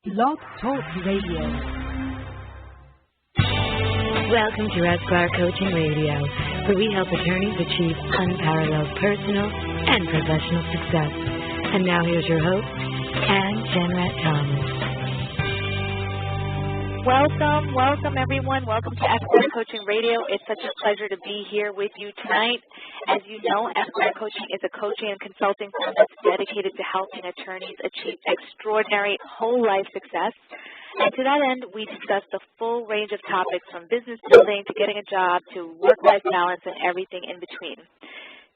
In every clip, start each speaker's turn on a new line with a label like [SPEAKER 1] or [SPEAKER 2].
[SPEAKER 1] Blog Talk Radio.
[SPEAKER 2] Welcome to Esqure Coaching Radio, where we help attorneys achieve unparalleled personal and professional success. And now here's your host, Ann Jenrette Thomas.
[SPEAKER 3] Welcome everyone. Welcome to Esqure Coaching Radio. It's such a pleasure to be here with you tonight. As you know, Esqure Coaching is a coaching and consulting firm that's dedicated to helping attorneys achieve extraordinary whole life success. And to that end, we discuss the full range of topics from business building to getting a job to work-life balance and everything in between.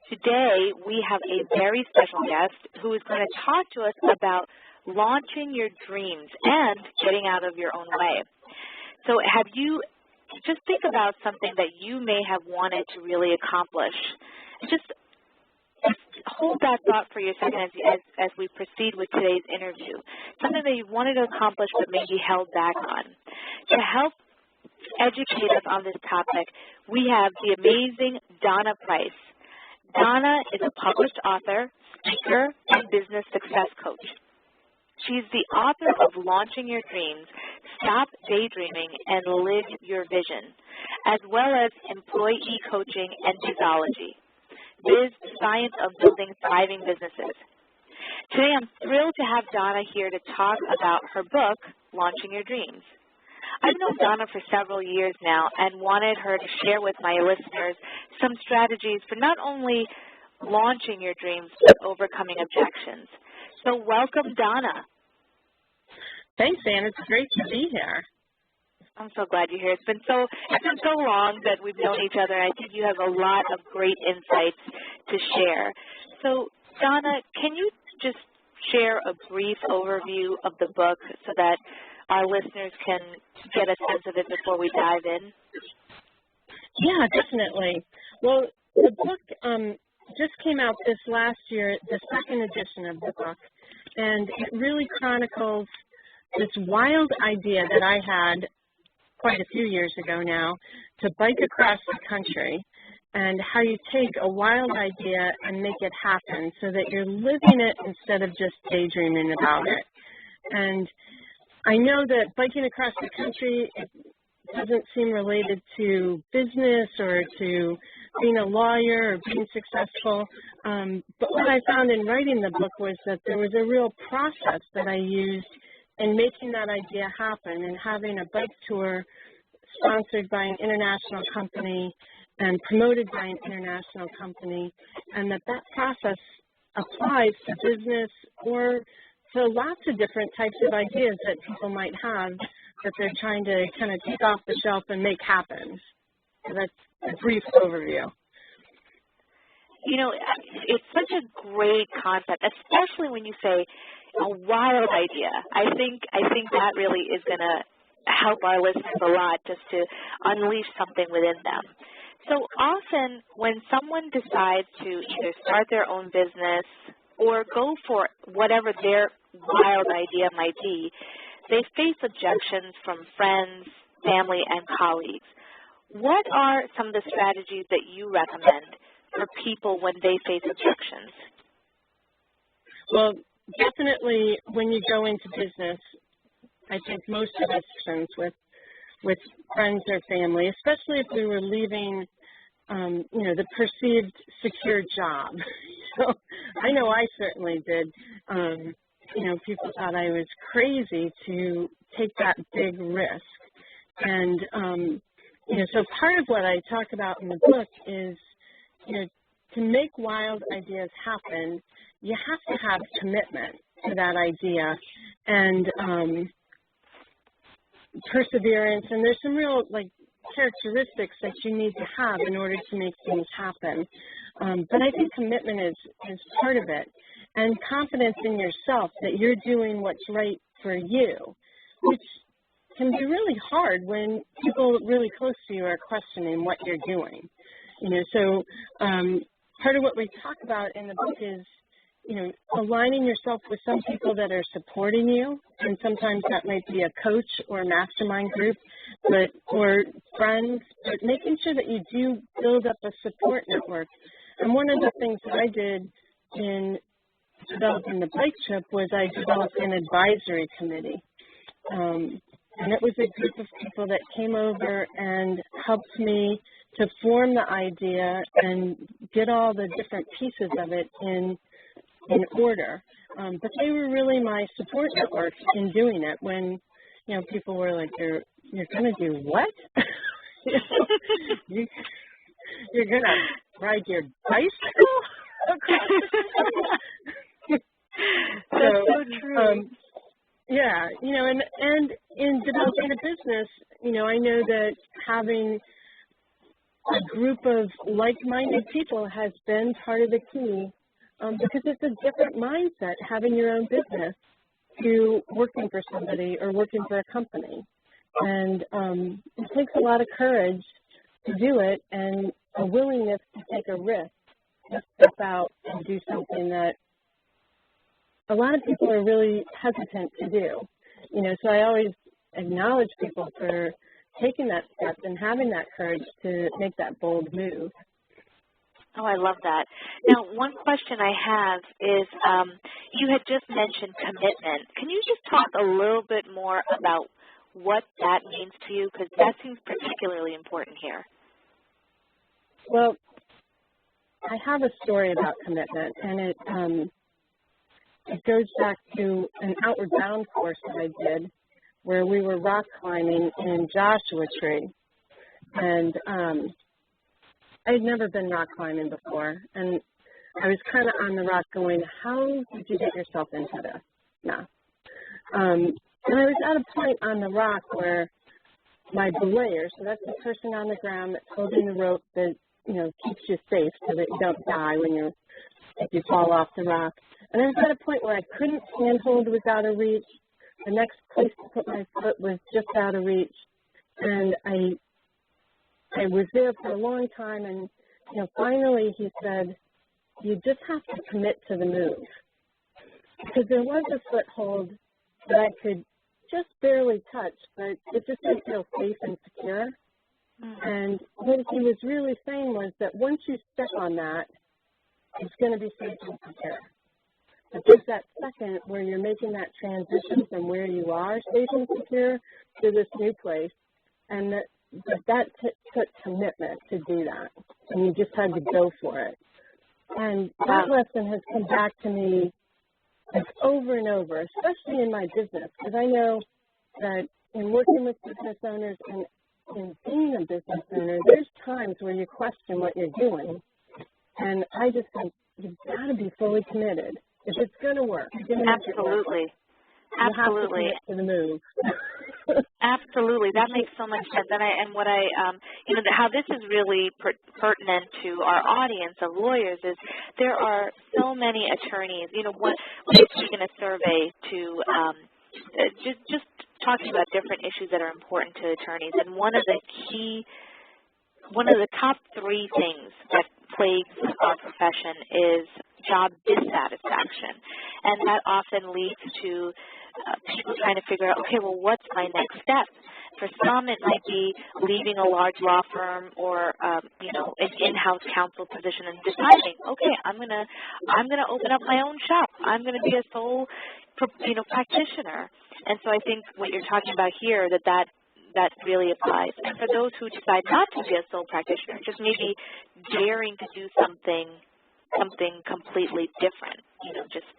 [SPEAKER 3] Today, we have a very special guest who is going to talk to us about launching your dreams and getting out of your own way. So just think about something that you may have wanted to really accomplish. Just hold that thought for your second as we proceed with today's interview. Something that you wanted to accomplish but maybe held back on. To help educate us on this topic, we have the amazing Donna Price. Donna is a published author, speaker, and business success coach. She's the author of Launching Your Dreams, Stop Daydreaming, and Live Your Vision, as well as Employee Coaching and Bizology, Biz, Science of Building Thriving Businesses. Today I'm thrilled to have Donna here to talk about her book, Launching Your Dreams. I've known Donna for several years now and wanted her to share with my listeners some strategies for not only launching your dreams, but overcoming objections. So welcome, Donna.
[SPEAKER 4] Thanks, Ann. It's great to be here.
[SPEAKER 3] I'm so glad you're here. It's been so long that we've known each other, and I think you have a lot of great insights to share. So, Donna, can you just share a brief overview of the book so that our listeners can get a sense of it before we dive in?
[SPEAKER 4] Yeah, definitely. Well, the book just came out this last year, the second edition of the book, and it really chronicles this wild idea that I had quite a few years ago now to bike across the country, and how you take a wild idea and make it happen so that you're living it instead of just daydreaming about it. And I know that biking across the country doesn't seem related to business or to being a lawyer or being successful, but what I found in writing the book was that there was a real process that I used in making that idea happen and having a bike tour sponsored by an international company and promoted by an international company, and that process applies to business or to lots of different types of ideas that people might have that they're trying to kind of take off the shelf and make happen. So that's a brief overview.
[SPEAKER 3] You know, it's such a great concept, especially when you say a wild idea. I think that really is going to help our listeners a lot, just to unleash something within them. So often when someone decides to either start their own business or go for whatever their wild idea might be, they face objections from friends, family, and colleagues. What are some of the strategies that you recommend for people when they face objections?
[SPEAKER 4] Well, definitely when you go into business, I think most of us friends with friends or family, especially if we were leaving, the perceived secure job. So I know I certainly did. People thought I was crazy to take that big risk. And, so part of what I talk about in the book is, to make wild ideas happen, you have to have commitment to that idea and perseverance. And there's some real, characteristics that you need to have in order to make things happen. But I think commitment is part of it. And confidence in yourself that you're doing what's right for you, which can be really hard when people really close to you are questioning what you're doing. So part of what we talk about in the book is, aligning yourself with some people that are supporting you, and sometimes that might be a coach or a mastermind group, or friends, but making sure that you do build up a support network. And one of the things that I did in developing the bike trip was I developed an advisory committee. And it was a group of people that came over and helped me to form the idea and get all the different pieces of it in order. But they were really my support network in doing it when, you know, people were like, you're going to do what? You're going to ride your bicycle across the
[SPEAKER 3] That's so true.
[SPEAKER 4] Yeah, you know, and in developing a business, you know, I know that having a group of like-minded people has been part of the key because it's a different mindset having your own business to working for somebody or working for a company. And it takes a lot of courage to do it and a willingness to take a risk, to step out and do something that a lot of people are really hesitant to do. You know, so I always acknowledge people for taking that step and having that courage to make that bold move.
[SPEAKER 3] Oh, I love that. Now, one question I have is you had just mentioned commitment. Can you just talk a little bit more about what that means to you? Because that seems particularly important here.
[SPEAKER 4] Well, I have a story about commitment, and it goes back to an Outward Bound course that I did where we were rock climbing in Joshua Tree. And I had never been rock climbing before, and I was kind of on the rock going, how did you get yourself into this? No. And I was at a point on the rock where my belayer, so that's the person on the ground that's holding the rope that, you know, keeps you safe so that you don't die if you fall off the rock. And I was at a point where I couldn't handhold, was out of reach. The next place to put my foot was just out of reach. And I was there for a long time, and, you know, finally he said, you just have to commit to the move. Because there was a foothold that I could just barely touch, but it just didn't feel safe and secure. And what he was really saying was that once you step on that, it's going to be safe and secure. But there's that second where you're making that transition from where you are safe and secure to this new place, and that took commitment to do that, and you just had to go for it. And that lesson has come back to me like over and over, especially in my business, because I know that in working with business owners and in being a business owner, there's times where you question what you're doing. And I just think you've got to be fully committed. If it's going to work,
[SPEAKER 3] absolutely.
[SPEAKER 4] You have to commit to the move.
[SPEAKER 3] Absolutely, that makes so much sense. And what I, you know, how this is really pertinent to our audience of lawyers is there are so many attorneys. You know, we've taken a survey to just talking about different issues that are important to attorneys, and one of the top three things that plagues our profession is job dissatisfaction, and that often leads to people trying to figure out, okay, well, what's my next step? For some, it might be leaving a large law firm or, you know, an in-house counsel position and deciding, okay, I'm gonna open up my own shop. I'm gonna be a sole, you know, practitioner. And so I think what you're talking about here, that really applies. And for those who decide not to be a sole practitioner, just maybe daring to do something completely different, you know, just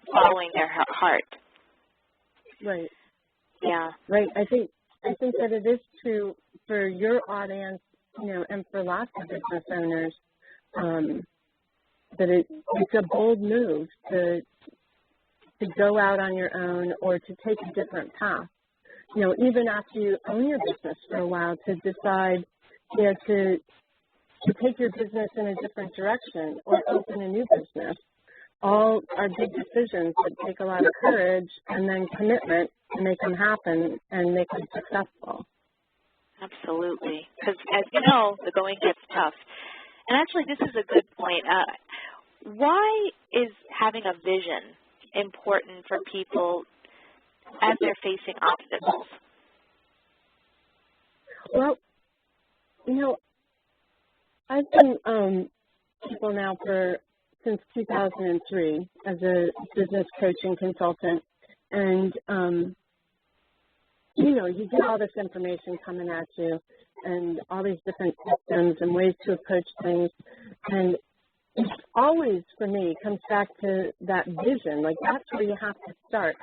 [SPEAKER 3] following their heart.
[SPEAKER 4] Right.
[SPEAKER 3] Yeah.
[SPEAKER 4] Right. I think that it is true for your audience, you know, and for lots of business owners, that it's a bold move to go out on your own or to take a different path. You know, even after you own your business for a while, to decide, you know, to take your business in a different direction or open a new business. All are big decisions that take a lot of courage and then commitment to make them happen and make them successful.
[SPEAKER 3] Absolutely. Because, as you know, the going gets tough. And actually, this is a good point. Why is having a vision important for people as they're facing obstacles?
[SPEAKER 4] Well, you know, I've been people now since 2003 as a business coaching consultant, and you get all this information coming at you and all these different systems and ways to approach things. And it's always, for me, comes back to that vision. Like, that's where you have to start.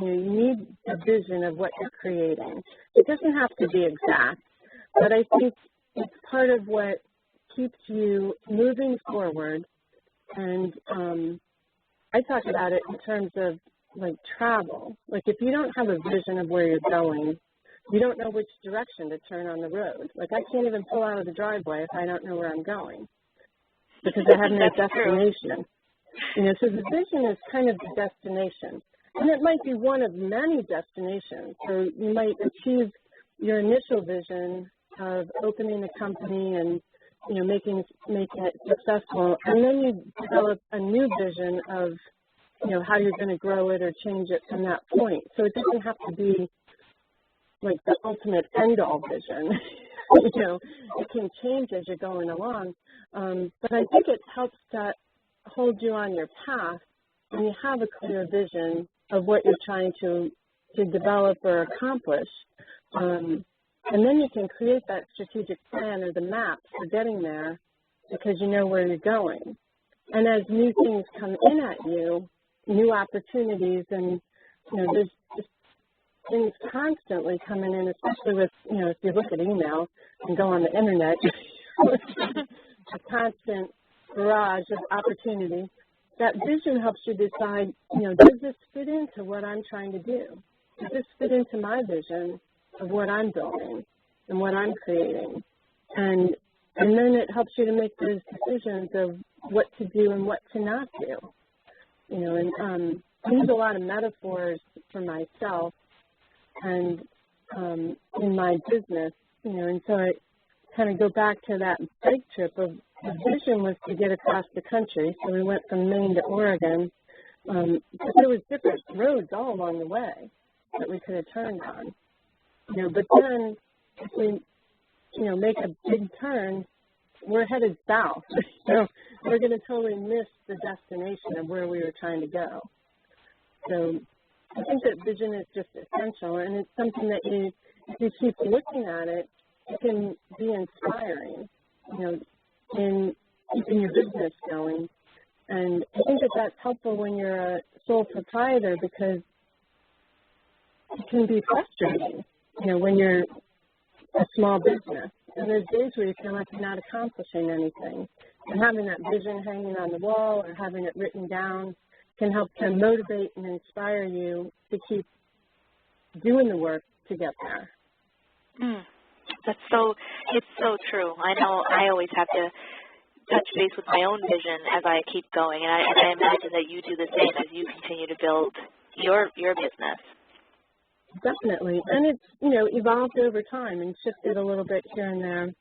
[SPEAKER 4] You need a vision of what you're creating. It doesn't have to be exact, but I think it's part of what keeps you moving forward. And I talk about it in terms of, like, travel. Like, if you don't have a vision of where you're going, you don't know which direction to turn on the road. Like, I can't even pull out of the driveway if I don't know where I'm going, because I have no destination. So the vision is kind of the destination. And it might be one of many destinations. So you might achieve your initial vision of opening a company and, making it successful. And then you develop a new vision of, how you're going to grow it or change it from that point. So it doesn't have to be like the ultimate end-all vision. It can change as you're going along. But I think it helps to hold you on your path when you have a clear vision of what you're trying to develop or accomplish. And then you can create that strategic plan or the map for getting there because you know where you're going. And as new things come in at you, new opportunities, and, there's just things constantly coming in, especially with, if you look at email and go on the internet, a constant barrage of opportunity. That vision helps you decide, does this fit into what I'm trying to do? Does this fit into my vision of what I'm building and what I'm creating? And then it helps you to make those decisions of what to do and what to not do. And I use a lot of metaphors for myself and in my business, and so I kind of go back to that bike trip of the vision was to get across the country. So we went from Maine to Oregon, but there was different roads all along the way that we could have turned on. But then if we, make a big turn, we're headed south. We're going to totally miss the destination of where we were trying to go. So I think that vision is just essential, and it's something that if you keep looking at it, it can be inspiring, in keeping your business going. And I think that that's helpful when you're a sole proprietor because it can be frustrating, when you're a small business. And there's days where you feel like you're not accomplishing anything. And having that vision hanging on the wall or having it written down can help to motivate and inspire you to keep doing the work to get there.
[SPEAKER 3] It's so true. I know I always have to touch base with my own vision as I keep going, and I imagine that you do the same as you continue to build your business.
[SPEAKER 4] Definitely. And it's, evolved over time and shifted a little bit here and there.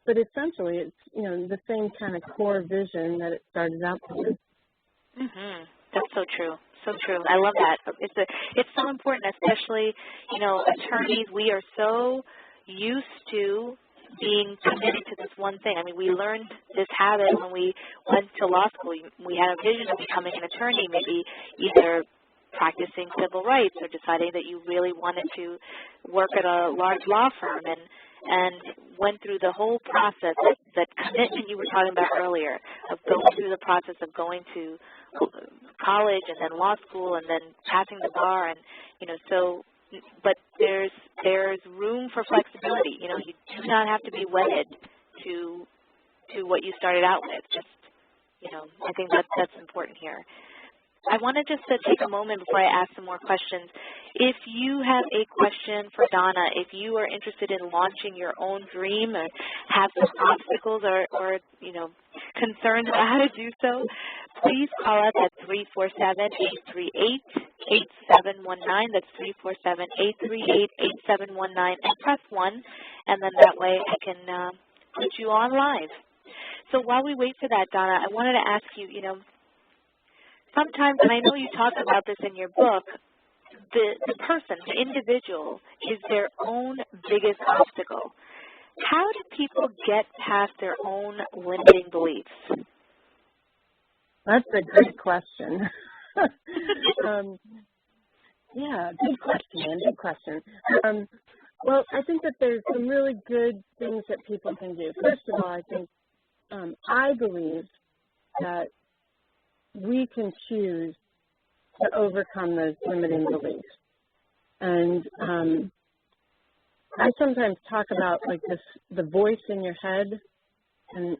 [SPEAKER 4] But essentially, it's, the same kind of core vision that it started out with.
[SPEAKER 3] That's so true. So true. I love that. It's so important, especially, attorneys, we are so used to being committed to this one thing. I mean, we learned this habit when we went to law school. We had a vision of becoming an attorney, maybe either practicing civil rights or deciding that you really wanted to work at a large law firm and went through the whole process, that commitment you were talking about earlier, of going through the process of going to college and then law school and then passing the bar, and but there's room for flexibility. You do not have to be wedded to what you started out with. I think that's important here. I wanted just to take a moment before I ask some more questions. If you have a question for Donna, if you are interested in launching your own dream or have some obstacles or concerns about how to do so, please call us at 347-838-8719. That's 347-838-8719, and press 1, and then that way I can put you on live. So while we wait for that, Donna, I wanted to ask you, sometimes, and I know you talk about this in your book, the person, the individual, is their own biggest obstacle. How do people get past their own limiting beliefs?
[SPEAKER 4] That's a great question. Yeah, good question, Ann, good question. Well, I think that there's some really good things that people can do. First of all, I think I believe that we can choose to overcome those limiting beliefs. And I sometimes talk about like the voice in your head. And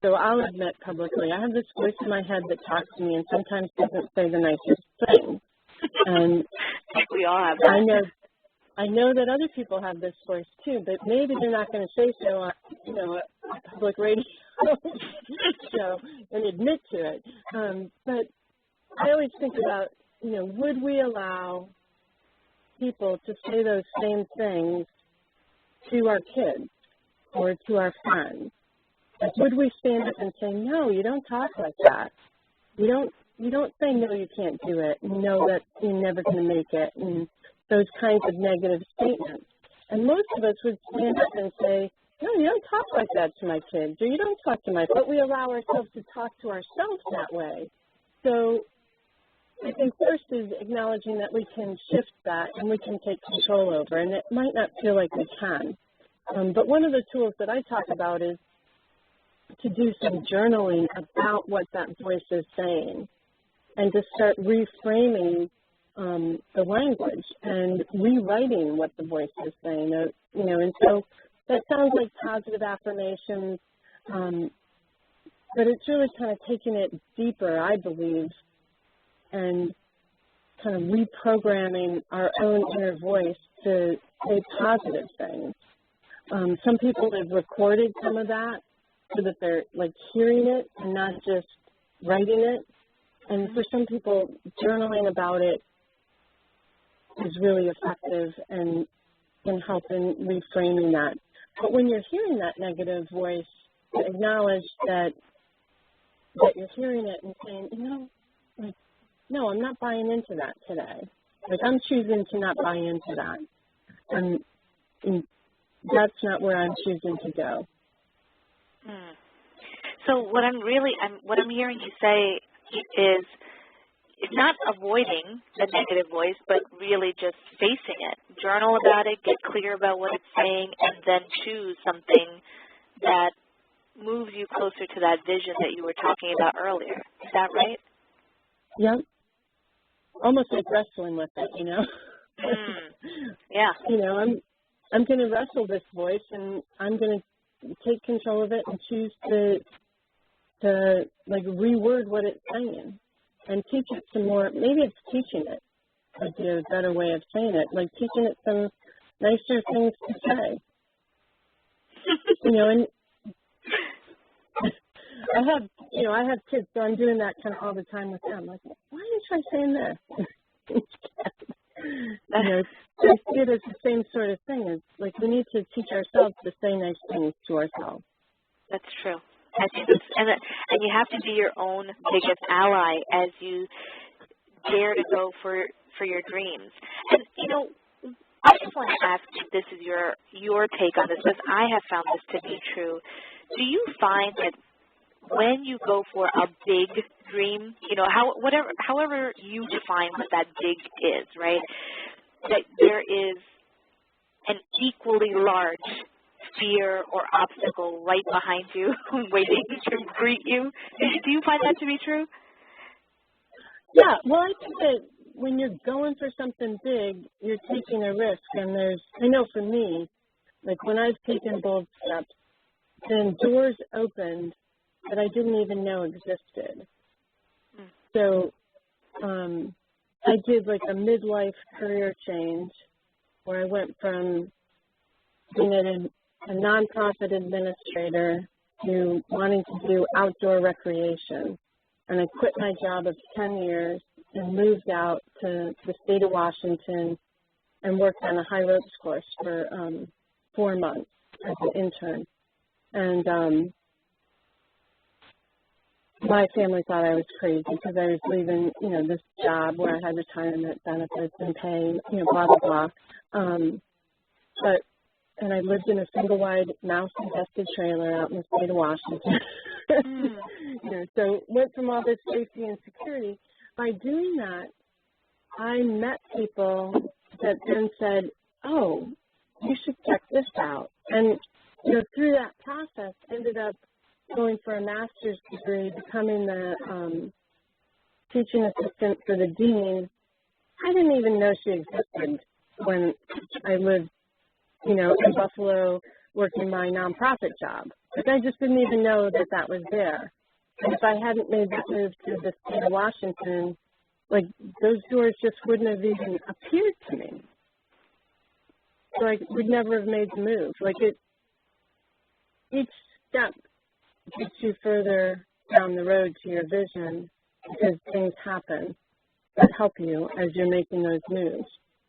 [SPEAKER 4] so I'll admit publicly, I have this voice in my head that talks to me and sometimes doesn't say the nicest thing. And
[SPEAKER 3] we all have that.
[SPEAKER 4] I know that other people have this voice too, but maybe they're not going to say so on, a public radio show and admit to it. But I always think about, would we allow people to say those same things to our kids or to our friends? Like, would we stand up and say, no, you don't talk like that. You don't say, no, you can't do it, and no, that you're never going to make it, and those kinds of negative statements. And most of us would stand up and say, no, you don't talk like that to my kids, or you don't talk to my kids, but we allow ourselves to talk to ourselves that way. So I think first is acknowledging that we can shift that and we can take control over, and it might not feel like we can. But one of the tools that I talk about is to do some journaling about what that voice is saying and to start reframing the language and rewriting what the voice is saying, and so that sounds like positive affirmations, but it's really kind of taking it deeper, I believe, and kind of reprogramming our own inner voice to say positive things. Some people have recorded some of that so that they're like hearing it and not just writing it. And for some people, journaling about it is really effective and can help in reframing that. But when you're hearing that negative voice, acknowledge that you're hearing it and saying, no, I'm not buying into that today. Like, I'm choosing to not buy into that. And that's not where I'm choosing to go.
[SPEAKER 3] So what I'm hearing you say is it's not avoiding the negative voice, but really just facing it. Journal about it, get clear about what it's saying, and then choose something that moves you closer to that vision that you were talking about earlier. Is that right?
[SPEAKER 4] Yep. Almost like wrestling with it,
[SPEAKER 3] Yeah.
[SPEAKER 4] I'm going to wrestle this voice, and I'm going to take control of it and choose to like reword what it's saying and teach it some more. Maybe it's teaching it would be a better way of saying it, like teaching it some nicer things to say. And I have kids, so I'm doing that kind of all the time with them. Like, why didn't you try saying this? I see it as the same sort of thing. As like, we need to teach ourselves to say nice things to ourselves.
[SPEAKER 3] That's true. I think and you have to be your own biggest ally as you dare to go for your dreams. And I just want to ask if this is your take on this, because I have found this to be true. Do you find that when you go for a big dream, however you define what that big is, right, that there is an equally large fear or obstacle right behind you waiting to greet you? Do you find that to be true?
[SPEAKER 4] Yeah, well, I think that when you're going for something big, you're taking a risk. And I know for me, like when I've taken bold steps, then doors opened that I didn't even know existed. So I did like a midlife career change where I went from being a nonprofit administrator to wanting to do outdoor recreation. And I quit my job of 10 years and moved out to the state of Washington and worked on a high ropes course for 4 months as an intern. And my family thought I was crazy because I was leaving, this job where I had retirement benefits and pay, blah, blah, blah. And I lived in a single-wide, mouse-infested trailer out in the state of Washington. So went from all this safety and security. By doing that, I met people that then said, oh, you should check this out. And, you know, through that process, ended up going for a master's degree, becoming the teaching assistant for the dean. I didn't even know she existed when I lived, you know, in Buffalo working my nonprofit job. Like, I just didn't even know that that was there. And if I hadn't made that move to the state of Washington, like, those doors just wouldn't have even appeared to me. So I would never have made the move. Like, each step gets you further down the road to your vision because things happen that help you as you're making those moves.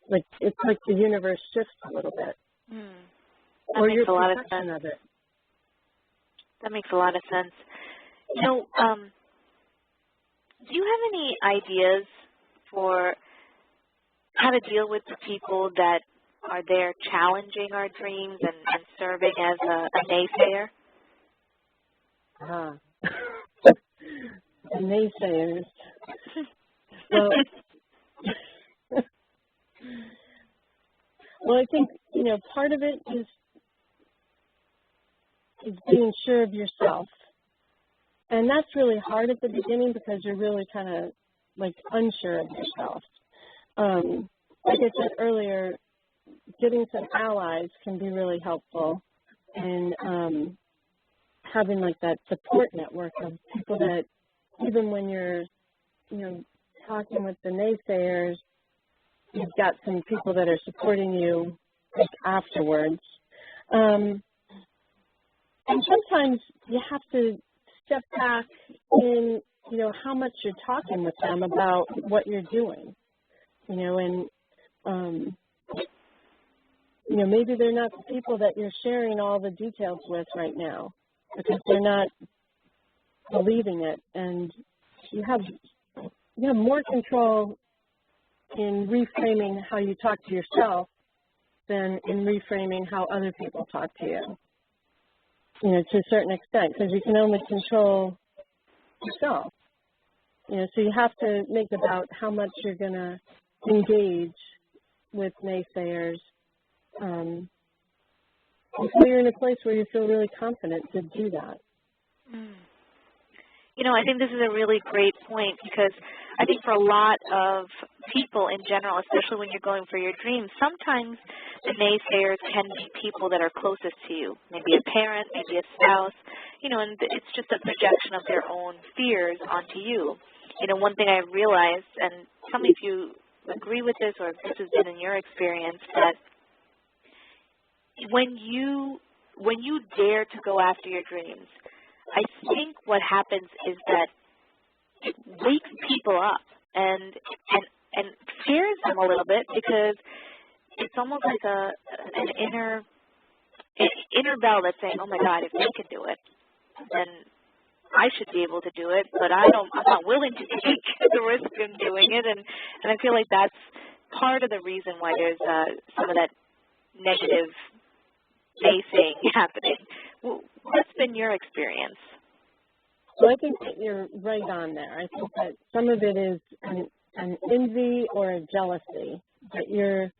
[SPEAKER 4] Like, it's like the universe shifts a little bit.
[SPEAKER 3] That makes a lot of sense.
[SPEAKER 4] Of it.
[SPEAKER 3] That makes a lot of sense. You know, do you have any ideas for how to deal with the people that are there challenging our dreams and serving as a naysayer?
[SPEAKER 4] The naysayers. Well, I think, you know, part of it is being sure of yourself. And that's really hard at the beginning because you're really kind of, like, unsure of yourself. Like I said earlier, getting some allies can be really helpful. And having, like, that support network of people that, even when you're, you know, talking with the naysayers, you've got some people that are supporting you, like, afterwards. And sometimes you have to step back in, you know, how much you're talking with them about what you're doing, you know, and, you know, maybe they're not the people that you're sharing all the details with right now because they're not believing it. And you have more control in reframing how you talk to yourself than in reframing how other people talk to you, you know, to a certain extent, because you can only control yourself. You know, so you have to make about how much you're going to engage with naysayers until you're in a place where you feel really confident to do that.
[SPEAKER 3] You know, I think this is a really great point because I think for a lot of people in general, especially when you're going for your dreams, sometimes the naysayers can be people that are closest to you, maybe a parent, maybe a spouse, you know, and it's just a projection of their own fears onto you. You know, one thing I realized, and tell me if you agree with this or if this has been in your experience, that when you dare to go after your dreams, I think what happens is that it wakes people up and scares them a little bit because it's almost like an inner bell that's saying, oh my God, if they can do it, then I should be able to do it, but I'm not willing to take the risk of doing it, and I feel like that's part of the reason why there's some of that negative naysaying happening. What's been your experience?
[SPEAKER 4] Well, I think that you're right on there. I think that some of it is an envy or a jealousy that you're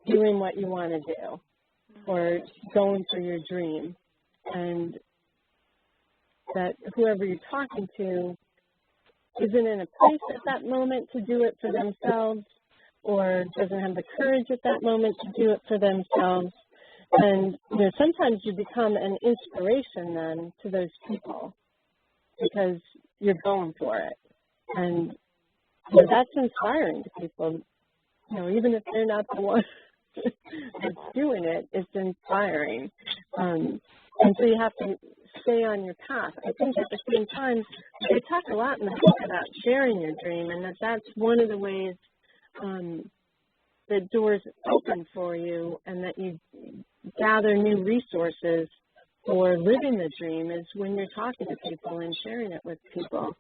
[SPEAKER 4] doing what you want to do or going for your dream, and that whoever you're talking to isn't in a place at that moment to do it for themselves or doesn't have the courage at that moment to do it for themselves. And, you know, sometimes you become an inspiration then to those people because you're going for it. And, you know, that's inspiring to people. You know, even if they're not the one that's doing it, it's inspiring. And so you have to stay on your path. I think at the same time, they talk a lot in the book about sharing your dream, and that's one of the ways that doors open for you and that you gather new resources for living the dream is when you're talking to people and sharing it with people.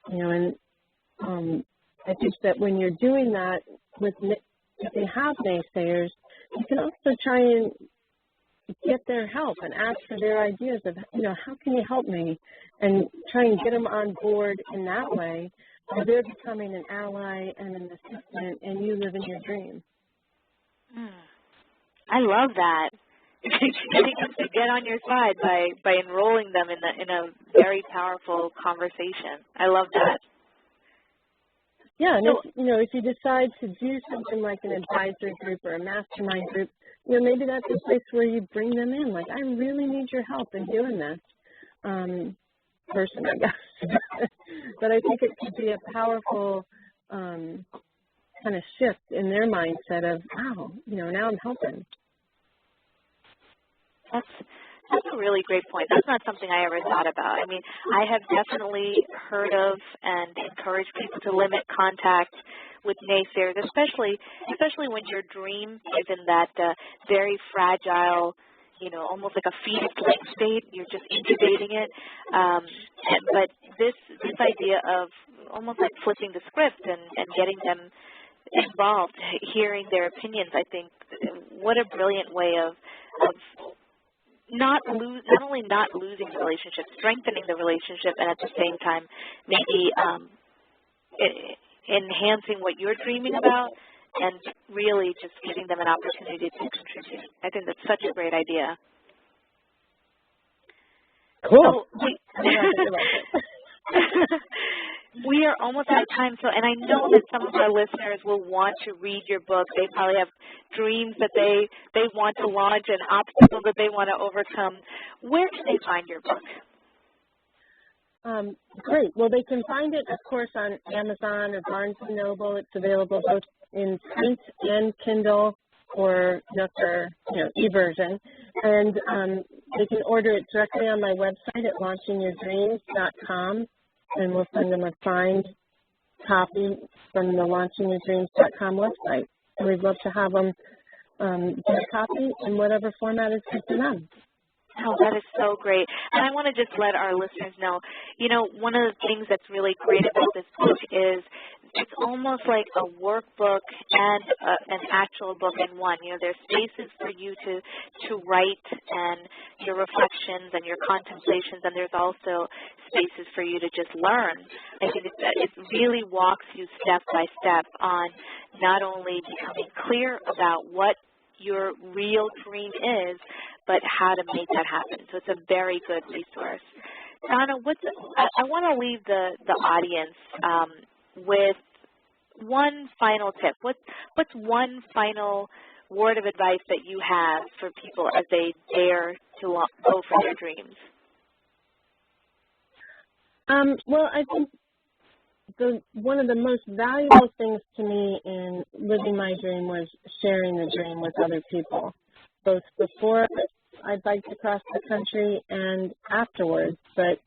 [SPEAKER 4] You know, and I think that when you're doing that with, if you have naysayers, you can also try and get their help and ask for their ideas of, you know, how can you help me? And try and get them on board in that way or they're becoming an ally and an assistant, and you live in your dream.
[SPEAKER 3] I love that. Getting them to get on your side by enrolling them in a very powerful conversation. I love that.
[SPEAKER 4] Yeah, and if you decide to do something like an advisory group or a mastermind group, maybe that's a place where you bring them in. Like, I really need your help in doing this. Person, I guess. But I think it could be a powerful kind of shift in their mindset of, wow, now I'm helping.
[SPEAKER 3] That's a really great point. That's not something I ever thought about. I mean, I have definitely heard of and encouraged people to limit contact with naysayers, especially when your dream is in that very fragile, almost like a fetus like state. You're just incubating it. But this idea of almost like flipping the script and getting them involved, hearing their opinions, I think, what a brilliant way of not only not losing the relationship, strengthening the relationship, and at the same time maybe enhancing what you're dreaming about and really just giving them an opportunity to contribute. I think that's such a great idea.
[SPEAKER 4] Cool.
[SPEAKER 3] So we are almost out of time, and I know that some of our listeners will want to read your book. They probably have dreams that they want to launch and obstacles that they want to overcome. Where can they find your book?
[SPEAKER 4] Great. Well, they can find it, of course, on Amazon or Barnes & Noble. It's available both in print and Kindle or just our e-version. And they can order it directly on my website at launchingyourdreams.com. And we'll send them a signed copy from the launchingyourdreams.com website. And we'd love to have them get a copy in whatever format is good for them.
[SPEAKER 3] Oh, that is so great. And I want to just let our listeners know, one of the things that's really great about this book is it's almost like a workbook and an actual book in one. There's spaces for you to write and your reflections and your contemplations, and there's also spaces for you to just learn. I think it really walks you step by step on not only becoming clear about what your real dream is, but how to make that happen. So it's a very good resource. Donna, I want to leave the audience with one final tip. What's one final word of advice that you have for people as they dare to go for their dreams?
[SPEAKER 4] Well, I think one of the most valuable things to me in living my dream was sharing the dream with other people, both before I'd like to cross the country and afterwards. But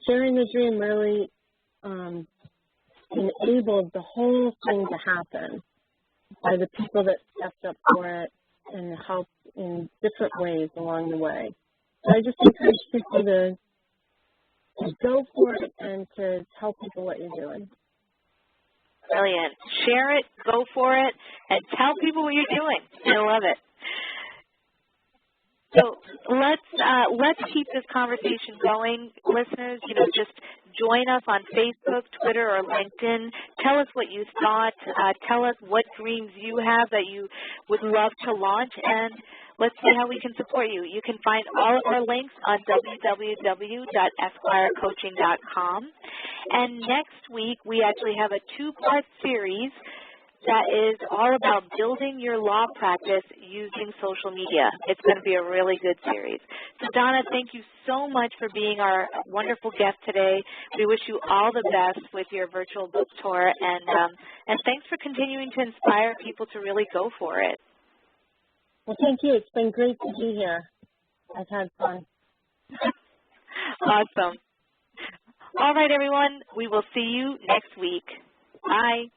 [SPEAKER 4] sharing the dream really enabled the whole thing to happen by the people that stepped up for it and helped in different ways along the way. So I just encourage people to go for it and to tell people what you're doing.
[SPEAKER 3] Brilliant. Share it, go for it, and tell people what you're doing. I love it. So let's keep this conversation going, listeners. Just join us on Facebook, Twitter, or LinkedIn. Tell us what you thought. Tell us what dreams you have that you would love to launch, and let's see how we can support you. You can find all of our links on www.esquirecoaching.com. And next week, we actually have a two-part series that is all about building your law practice using social media. It's going to be a really good series. So, Donna, thank you so much for being our wonderful guest today. We wish you all the best with your virtual book tour, and thanks for continuing to inspire people to really go for it.
[SPEAKER 4] Well, thank you. It's been great to be here. I've had fun.
[SPEAKER 3] Awesome. All right, everyone. We will see you next week. Bye.